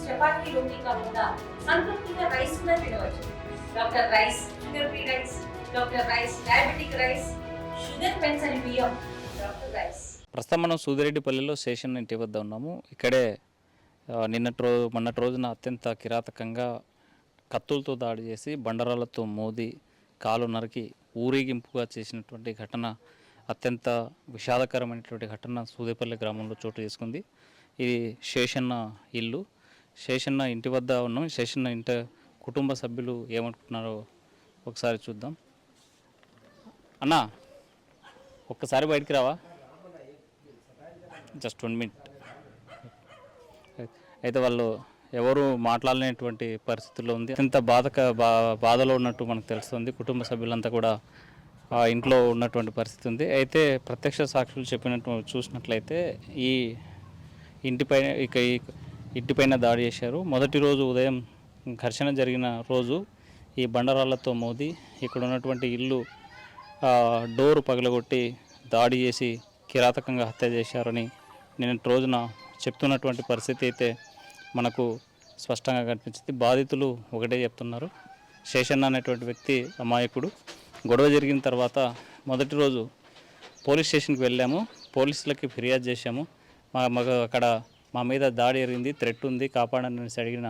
చపాతీ రోటీ కాకుండా సంతృప్తిగా రైస్ కూడా తినవచ్చు. Doctor rice, sugar free rice, doctor rice, diabetic rice, sugar పెంచని బియ్యం, డాక్టర్ రైస్. ప్రస్తుతం మనం సూదిరెడ్డిపల్లిలో స్టేషన్ ఇంటి వద్ద ఉన్నాము. ఇక్కడే మొన్నటి రోజున అత్యంత కిరాతకంగా కత్తులతో దాడి చేసి బండరాలతో మోది కాలు నరికి ఊరేగింపుగా చేసినటువంటి ఘటన, అత్యంత విషాదకరమైనటువంటి ఘటన సూదేపల్లి గ్రామంలో చోటు చేసుకుంది. ఇది శేషన్న ఇల్లు. శేషన్న ఇంటి వద్ద ఉన్నాం. శేషన్న ఇంటి కుటుంబ సభ్యులు ఏమనుకుంటున్నారో ఒకసారి చూద్దాం. అన్నా, ఒక్కసారి బయటికి రావా? Just 1 minute. అయితే వాళ్ళు ఎవరు మాట్లాడలేనటువంటి పరిస్థితుల్లో ఉంది. అత్యంత బాధలో ఉన్నట్టు మనకు తెలుస్తుంది. కుటుంబ సభ్యులంతా కూడా ఇంట్లో ఉన్నటువంటి పరిస్థితి ఉంది. అయితే ప్రత్యక్ష సాక్షులు చెప్పినట్టు చూసినట్లయితే ఈ ఇంటిపైన దాడి చేశారు. మొదటి రోజు ఉదయం ఘర్షణ జరిగిన రోజు ఈ బండరాళ్లతో మోది ఇక్కడ ఉన్నటువంటి ఇల్లు డోరు పగలగొట్టి దాడి చేసి కిరాతకంగా హత్య చేశారని నిన్నటి రోజున చెప్తున్నటువంటి పరిస్థితి అయితే మనకు స్పష్టంగా కనిపించింది. బాధితులు ఒకటే చెప్తున్నారు. శేషన్న అనేటువంటి వ్యక్తి అమాయకుడు. గొడవ జరిగిన తర్వాత మొదటి రోజు పోలీస్ స్టేషన్కి వెళ్ళాము. పోలీసులకి ఫిర్యాదు చేశాము. అక్కడ మా మీద దాడి జరిగింది, థ్రెట్ ఉంది, కాపాడని అడిగిన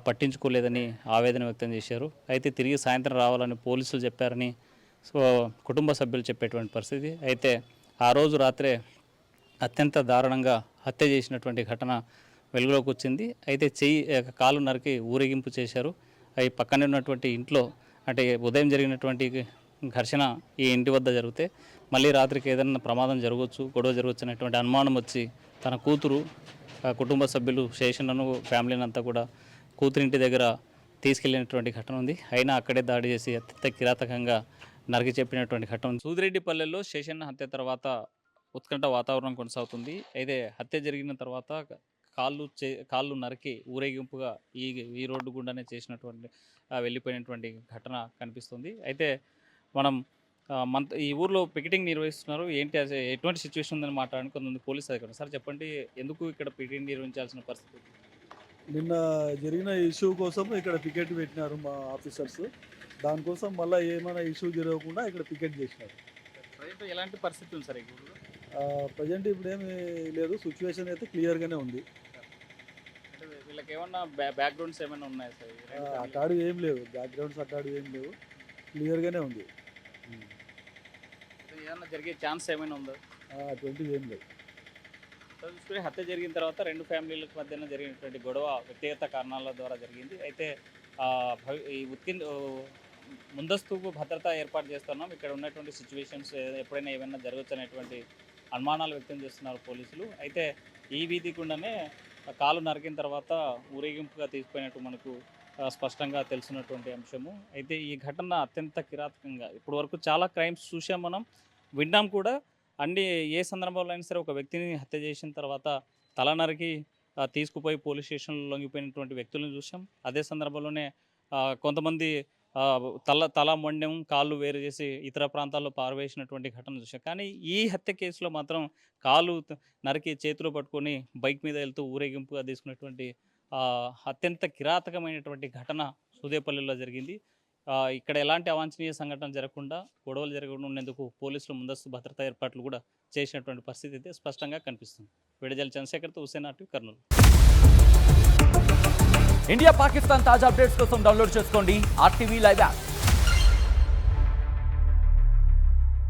పట్టించుకోలేదని ఆవేదన వ్యక్తం చేశారు. అయితే తిరిగి సాయంత్రం రావాలని పోలీసులు చెప్పారని కుటుంబ సభ్యులు చెప్పేటువంటి పరిస్థితి. అయితే ఆ రోజు రాత్రే అత్యంత దారుణంగా హత్య చేసినటువంటి ఘటన వెలుగులోకి వచ్చింది. అయితే కాలు నరికి ఊరేగింపు చేశారు. అవి పక్కనే ఉన్నటువంటి ఇంట్లో, అంటే ఉదయం జరిగినటువంటి ఘర్షణ ఈ ఇంటి వద్ద జరిగితే మళ్ళీ రాత్రికి ఏదైనా ప్రమాదం జరగవచ్చు, గొడవ జరగవచ్చు అనేటువంటి అనుమానం వచ్చి తన కూతురు, కుటుంబ సభ్యులు, శేషన్నను, ఫ్యామిలీని అంతా కూడా కూతురింటి దగ్గర తీసుకెళ్ళినటువంటి ఘటన ఉంది. అయినా అక్కడే దాడి చేసి అత్యంత కిరాతకంగా నరికి చెప్పినటువంటి ఘటన ఉంది. సూదిరెడ్డిపల్లెలో శేషన్న హత్య తర్వాత ఉత్కంఠ వాతావరణం కొనసాగుతుంది. అయితే హత్య జరిగిన తర్వాత కాళ్ళు నరికి ఊరేగింపుగా ఈ రోడ్డు గుండానే చేసినటువంటి వెళ్ళిపోయినటువంటి ఘటన కనిపిస్తుంది. అయితే మనం ఈ ఊర్లో పికెటింగ్ నిర్వహిస్తున్నారు. ఏంటి ఎటువంటి సిచ్యువేషన్ ఉందని మాట్లాడడానికి కొంతమంది పోలీసు అధికారులు. సార్ చెప్పండి, ఎందుకు ఇక్కడ పికెటింగ్ నిర్వహించాల్సిన పరిస్థితి? నిన్న జరిగిన ఇష్యూ కోసం ఇక్కడ పికెట్ పెట్టినారు మా ఆఫీసర్స్. దానికోసం మళ్ళీ ఏమైనా ఇష్యూ జరగకుండా ఇక్కడ పికెట్ చేసినారు. ప్రజెంట్ ఎలాంటి పరిస్థితి ఉంది సార్ ఈ ఊళ్ళో? ప్రజెంట్ ఇప్పుడు ఏమీ లేదు, సిచ్యువేషన్ అయితే క్లియర్గానే ఉంది. అంటే వీళ్ళకి ఏమన్నా బ్యాక్గ్రౌండ్స్ ఏమైనా ఉన్నాయా సార్? అటాడు ఏం లేవు, బ్యాక్గ్రౌండ్స్ అటాడు ఏం లేవు, క్లియర్గానే ఉంది. ఏమన్నా జరిగే ఛాన్స్ ఏమైనా ఉందా? అటువంటిది ఏం లేదు. చూసుకుని హత్య జరిగిన తర్వాత రెండు ఫ్యామిలీల మధ్యన జరిగినటువంటి గొడవ వ్యక్తిగత కారణాల ద్వారా జరిగింది. అయితే ఈ ముందస్తు భద్రత ఏర్పాటు చేస్తున్నాం. ఇక్కడ ఉన్నటువంటి సిచ్యువేషన్స్ ఎప్పుడైనా ఏమైనా జరగచ్చు అనేటువంటి అనుమానాలు వ్యక్తం చేస్తున్నారు పోలీసులు. అయితే ఈ వీధి గుండానే కాలు నరికిన తర్వాత ఊరేగింపుగా తీసుకుపోయినట్టు మనకు స్పష్టంగా తెలిసినటువంటి అంశము. అయితే ఈ ఘటన అత్యంత కిరాతకంగా, ఇప్పటి వరకు చాలా క్రైమ్స్ చూసాం, మనం విన్నాం కూడా. ఏ సందర్భంలో అయినా సరే ఒక వ్యక్తిని హత్య చేసిన తర్వాత తల నరికి తీసుకుపోయి పోలీస్ స్టేషన్లో లొంగిపోయినటువంటి వ్యక్తులను చూసాం. అదే సందర్భంలోనే కొంతమంది తల మొండెం, కాళ్ళు వేరు చేసి ఇతర ప్రాంతాల్లో పారవేసినటువంటి ఘటన చూసాం. కానీ ఈ హత్య కేసులో మాత్రం కాలు నరికి చేతిలో పట్టుకొని బైక్ మీద వెళ్తూ ఊరేగింపుగా తీసుకున్నటువంటి అత్యంత కిరాతకమైనటువంటి ఘటన సూదేపల్లిలో జరిగింది. ఇక్కడ ఎలాంటి అవాంఛనీయ సంఘటన జరగకుండా, గొడవలు జరగకుండా ఉండేందుకు పోలీసులు ముందస్తు భద్రతా ఏర్పాట్లు కూడా చేసినటువంటి పరిస్థితి అయితే స్పష్టంగా కనిపిస్తుంది. విడుదల చంద్రశేఖర్తో హుసేన్ ఆర్టీవీ, కర్నూలు. ఇండియా పాకిస్తాన్ తాజా అప్డేట్స్ కోసం డౌన్లోడ్ చేసుకోండి RTV లైవ్ యాప్.